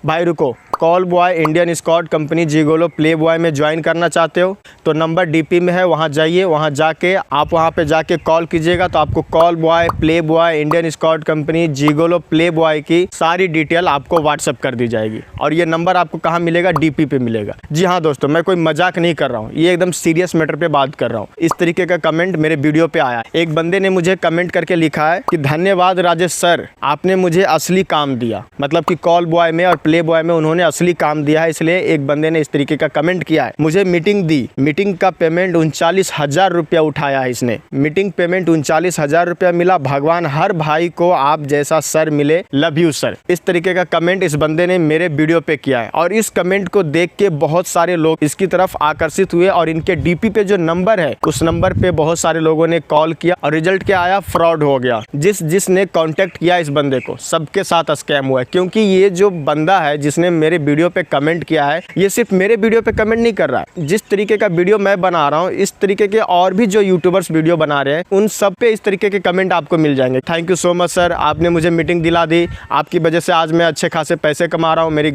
भाई रुको, call boy Indian escort company gigolo play boy में ज्वाइन करना चाहते हो तो नंबर डीपी में है, वहाँ जाइए, वहाँ जाके आप वहाँ पे जाके कॉल कीजिएगा तो आपको call boy, play boy, Indian escort company, gigolo play boy की सारी डिटेल आपको व्हाट्सअप कर दी जाएगी। और ये नंबर आपको कहाँ मिलेगा? डीपी पे मिलेगा। जी हाँ दोस्तों, मैं कोई मजाक नहीं कर रहा हूँ, ये एकदम सीरियस मैटर पे बात कर रहा हूँ। इस तरीके का कमेंट मेरे वीडियो पे आया। एक बंदे ने मुझे कमेंट करके लिखा है कि धन्यवाद राजेश सर, आपने मुझे असली काम दिया। मतलब कि कॉल बॉय में और प्ले बॉय में उन्होंने असली काम दिया है, इसलिए एक बंदे ने इस तरीके का कमेंट किया है। मुझे मीटिंग दी, मीटिंग का पेमेंट 39,000 रुपया उठाया है इसने। मीटिंग पेमेंट 39,000 रुपया मिला। भगवान हर भाई को आप जैसा सर मिले, लव यू सर। इस तरीके का कमेंट इस बंदे ने मेरे वीडियो पे किया है और इस कमेंट को देख के बहुत सारे लोग इसकी तरफ आकर्षित हुए और इनके डीपी पे जो नंबर है उस नंबर पे बहुत सारे लोगों ने कॉल किया और रिजल्ट क्या आया? फ्रॉड हो गया। जिसने कांटेक्ट किया इस बंदे को, सबके साथ स्कैम हुआ है। क्योंकि ये जो बंदा है जिसने मेरे वीडियो पे कमेंट किया है, ये सिर्फ मेरे वीडियो पे कमेंट नहीं कर रहा है। जिस तरीके का वीडियो मैं बना रहा हूँ, इस तरीके के और भी जो यूट्यूबर्स वीडियो बना रहे हैं उन सब पे इस तरीके के कमेंट आपको मिल जाएंगे। Thank you so much sir, आपने मुझे मीटिंग दिला दी, आपकी वजह से आज मैं अच्छे खासे पैसे कमा रहा हूँ, मेरी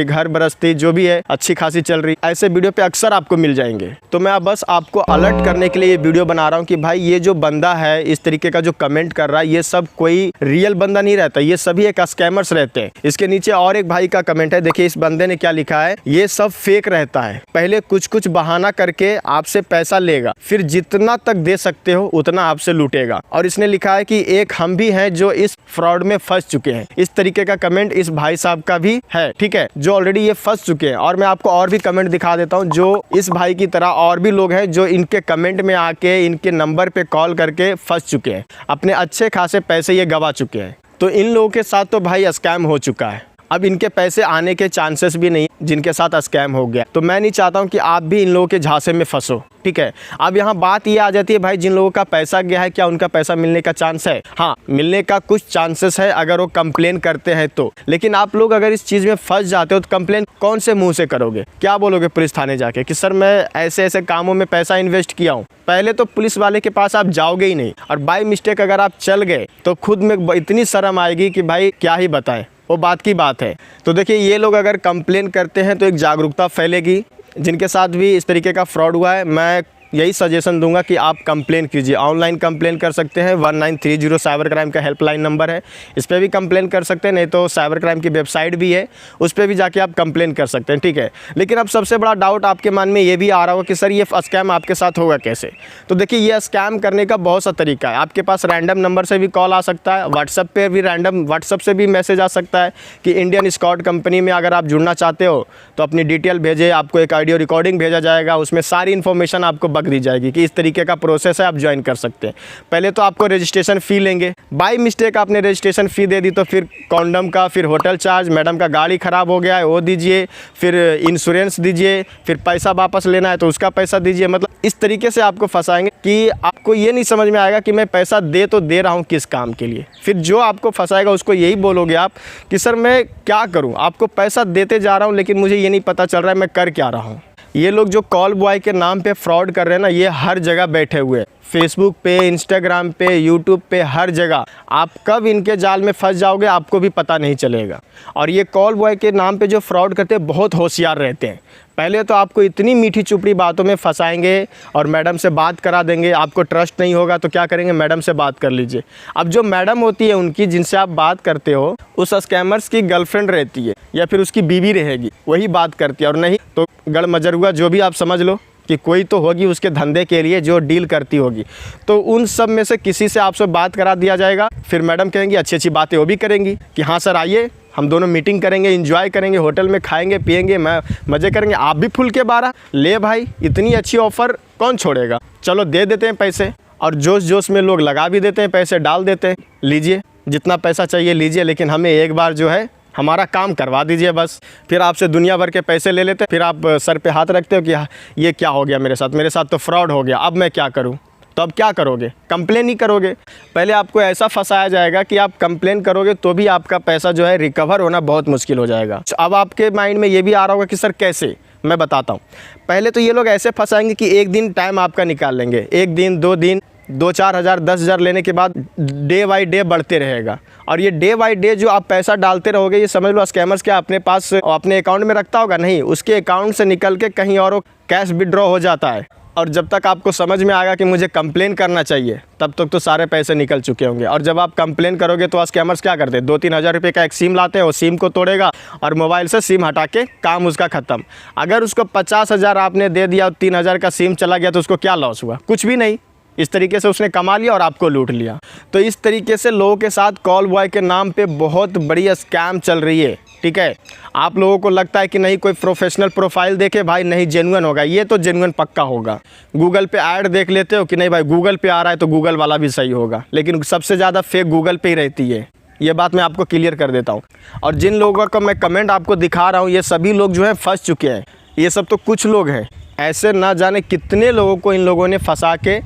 घर गृहस्थी जो भी है अच्छी खासी चल रही। ऐसे वीडियो पे अक्सर आपको मिल जाएंगे। तो मैं बस आपको अलर्ट करने के लिए ये वीडियो बना रहा हूँ कि भाई ये जो बंदा है इस तरीके का जो कमेंट कर रहा है, ये सब कोई रियल बंदा नहीं रहता, ये सभी एक स्कैमर्स रहते हैं। इसके नीचे और एक भाई का कमेंट है, देखिए इस बंदे ने क्या लिखा है, ये सब फेक रहता है, पहले कुछ बहाना करके आपसे पैसा लेगा, फिर जितना तक दे सकते हो उतना आपसे लूटेगा। और इसने लिखा है कि एक हम भी हैं जो इस फ्रॉड में फंस चुके हैं। इस तरीके का कमेंट इस भाई साहब का भी है, ठीक है, जो ऑलरेडी ये फंस चुके हैं। और मैं आपको और भी कमेंट दिखा देता हूँ, जो इस भाई की तरह और भी लोग हैं जो इनके कमेंट में आके इनके नंबर पे कॉल करके फंस चुके हैं, अपने अच्छे खासे पैसे ये गवा चुके हैं। तो इन लोगों के साथ तो भाई स्कैम हो चुका है, अब इनके पैसे आने के चांसेस भी नहीं जिनके साथ स्कैम हो गया। तो मैं नहीं चाहता हूं कि आप भी इन लोगों के झांसे में फंसो, ठीक है। अब यहाँ बात ये आ जाती है भाई, जिन लोगों का पैसा गया है क्या उनका पैसा मिलने का चांस है? हाँ, मिलने का कुछ चांसेस है अगर वो कंप्लेन करते हैं तो। लेकिन आप लोग अगर इस चीज़ में फंस जाते हो तो कंप्लेन कौन से मुंह से करोगे? क्या बोलोगे पुलिस थाने जाके कि सर मैं ऐसे ऐसे कामों में पैसा इन्वेस्ट किया हूँ? पहले तो पुलिस वाले के पास आप जाओगे ही नहीं, और बाय मिस्टेक अगर आप चल गए तो खुद में इतनी शर्म आएगी कि भाई क्या ही बताएं, वो बात की बात है। तो देखिए ये लोग अगर कंप्लेन करते हैं तो एक जागरूकता फैलेगी। जिनके साथ भी इस तरीके का फ्रॉड हुआ है, मैं यही सजेशन दूंगा कि आप कंप्लेन कीजिए। ऑनलाइन कंप्लेन कर सकते हैं, 1930 साइबर क्राइम का हेल्पलाइन नंबर है, इस पर भी कंप्लेन कर सकते हैं। नहीं तो साइबर क्राइम की वेबसाइट भी है, उस पर भी जाके आप कंप्लेन कर सकते हैं, ठीक है। लेकिन अब सबसे बड़ा डाउट आपके मन में ये भी आ रहा होगा कि सर ये स्कैम आपके साथ होगा कैसे? तो देखिए ये स्कैम करने का बहुत सा तरीका है। आपके पास रैंडम नंबर से भी कॉल आ सकता है, व्हाट्सअप पर भी व्हाट्सअप से भी मैसेज आ सकता है कि इंडियन स्कॉट कंपनी में अगर आप जुड़ना चाहते हो तो अपनी डिटेल भेजें, आपको एक ऑडियो रिकॉर्डिंग भेजा जाएगा, उसमें सारी इन्फॉर्मेशन आपको दी जाएगी कि इस तरीके का प्रोसेस है, आप ज्वाइन कर सकते हैं। पहले तो आपको रजिस्ट्रेशन फ़ी लेंगे, बाय मिस्टेक आपने रजिस्ट्रेशन फ़ी दे दी तो फिर कॉन्डम का, फिर होटल चार्ज, मैडम का गाड़ी ख़राब हो गया है वो दीजिए, फिर इंश्योरेंस दीजिए, फिर पैसा वापस लेना है तो उसका पैसा दीजिए। मतलब इस तरीके से आपको फंसाएंगे कि आपको ये नहीं समझ में आएगा कि मैं पैसा दे तो दे रहा हूँ किस काम के लिए। फिर जो आपको फंसाएगा उसको यही बोलोगे आप कि सर मैं क्या करूँ, आपको पैसा देते जा रहा हूँ लेकिन मुझे ये नहीं पता चल रहा है मैं कर क्या रहा हूँ। ये लोग जो कॉल बॉय के नाम पे फ्रॉड कर रहे हैं ना, ये हर जगह बैठे हुए हैं, फेसबुक पे, इंस्टाग्राम पे, यूट्यूब पे, हर जगह। आप कब इनके जाल में फंस जाओगे आपको भी पता नहीं चलेगा। और ये कॉल बॉय के नाम पे जो फ्रॉड करते हैं बहुत होशियार रहते हैं। पहले तो आपको इतनी मीठी चुपड़ी बातों में फंसाएंगे और मैडम से बात करा देंगे। आपको ट्रस्ट नहीं होगा तो क्या करेंगे, मैडम से बात कर लीजिए। अब जो मैडम होती है उनकी, जिनसे आप बात करते हो, उस स्कैमर्स की गर्लफ्रेंड रहती है या फिर उसकी बीवी रहेगी, वही बात करती है। और नहीं तो गड़ मजरुआ जो भी आप समझ लो कि कोई तो होगी उसके धंधे के लिए जो डील करती होगी। तो उन सब में से किसी से आपसे बात करा दिया जाएगा। फिर मैडम कहेंगी, अच्छी अच्छी बातें वो भी करेंगी कि हाँ सर आइए, हम दोनों मीटिंग करेंगे, एंजॉय करेंगे, होटल में खाएंगे पिएंगे, मज़े करेंगे, आप भी फुल के 12। ले भाई, इतनी अच्छी ऑफ़र कौन छोड़ेगा? चलो दे देते हैं पैसे, और जोश जोश में लोग लगा भी देते हैं, पैसे डाल देते हैं, लीजिए जितना पैसा चाहिए लीजिए, लेकिन हमें एक बार जो है हमारा काम करवा दीजिए बस। फिर आपसे दुनिया भर के पैसे ले लेते हैं। फिर आप सर पे हाथ रखते हो कि ये क्या हो गया मेरे साथ तो फ्रॉड हो गया, अब मैं क्या करूं? तो अब क्या करोगे? कंप्लेन ही करोगे। पहले आपको ऐसा फंसाया जाएगा कि आप कंप्लेन करोगे तो भी आपका पैसा जो है रिकवर होना बहुत मुश्किल हो जाएगा। अब आपके माइंड में ये भी आ रहा होगा कि सर कैसे, मैं बताता हूँ। पहले तो ये लोग ऐसे फंसाएंगे कि एक दिन टाइम आपका निकाल लेंगे, 1 दिन 2 दिन, 2-4 हज़ार 10 हज़ार लेने के बाद डे बाई डे बढ़ते रहेगा। और ये डे बाई डे जो आप पैसा डालते रहोगे, ये समझ लो स्कैमर्स क्या अपने पास अपने अकाउंट में रखता होगा, नहीं, उसके अकाउंट से निकल के कहीं और कैश विड्रॉ हो जाता है। और जब तक आपको समझ में आएगा कि मुझे कंप्लेन करना चाहिए, तब तक तो सारे पैसे निकल चुके होंगे। और जब आप कंप्लेन करोगे तो स्कैमर्स क्या करते हैं, 2-3 हज़ार रुपये का एक सिम लाते हैं, वो सिम को तोड़ेगा और मोबाइल से सिम हटा के काम उसका ख़त्म। अगर उसको 50 हज़ार आपने दे दिया और 3 हज़ार का सिम चला गया तो उसको क्या लॉस हुआ, कुछ भी नहीं। इस तरीके से उसने कमा लिया और आपको लूट लिया। तो इस तरीके से लोगों के साथ कॉल बॉय के नाम पे बहुत बड़ी स्कैम चल रही है, ठीक है। आप लोगों को लगता है कि नहीं कोई प्रोफेशनल प्रोफाइल देखे, भाई नहीं, जेन्युइन होगा, ये तो जेन्युइन पक्का होगा। गूगल पे ऐड देख लेते हो कि नहीं भाई गूगल पे आ रहा है तो गूगल वाला भी सही होगा, लेकिन सबसे ज़्यादा फेक गूगल पे ही रहती है। ये बात मैं आपको क्लियर कर देता हूँ। और जिन लोगों का मैं कमेंट आपको दिखा रहा हूँ, ये सभी लोग जो है फंस चुके हैं। ये सब तो कुछ लोग हैं, ऐसे ना जाने कितने लोगों को इन लोगों ने फंसा के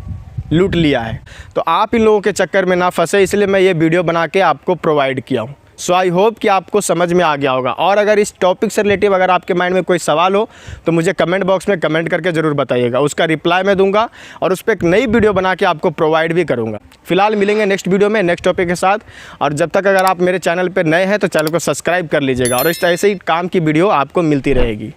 लूट लिया है। तो आप इन लोगों के चक्कर में ना फंसे, इसलिए मैं ये वीडियो बना के आपको प्रोवाइड किया हूँ। सो आई होप कि आपको समझ में आ गया होगा। और अगर इस टॉपिक से रिलेटिव अगर आपके माइंड में कोई सवाल हो तो मुझे कमेंट बॉक्स में कमेंट करके ज़रूर बताइएगा, उसका रिप्लाई मैं दूंगा और उस पर एक नई वीडियो बना के आपको प्रोवाइड भी करूँगा। फिलहाल मिलेंगे नेक्स्ट वीडियो में नेक्स्ट टॉपिक के साथ। और जब तक अगर आप मेरे चैनल पर नए हैं तो चैनल को सब्सक्राइब कर लीजिएगा और इस तरह से ही काम की वीडियो आपको मिलती रहेगी।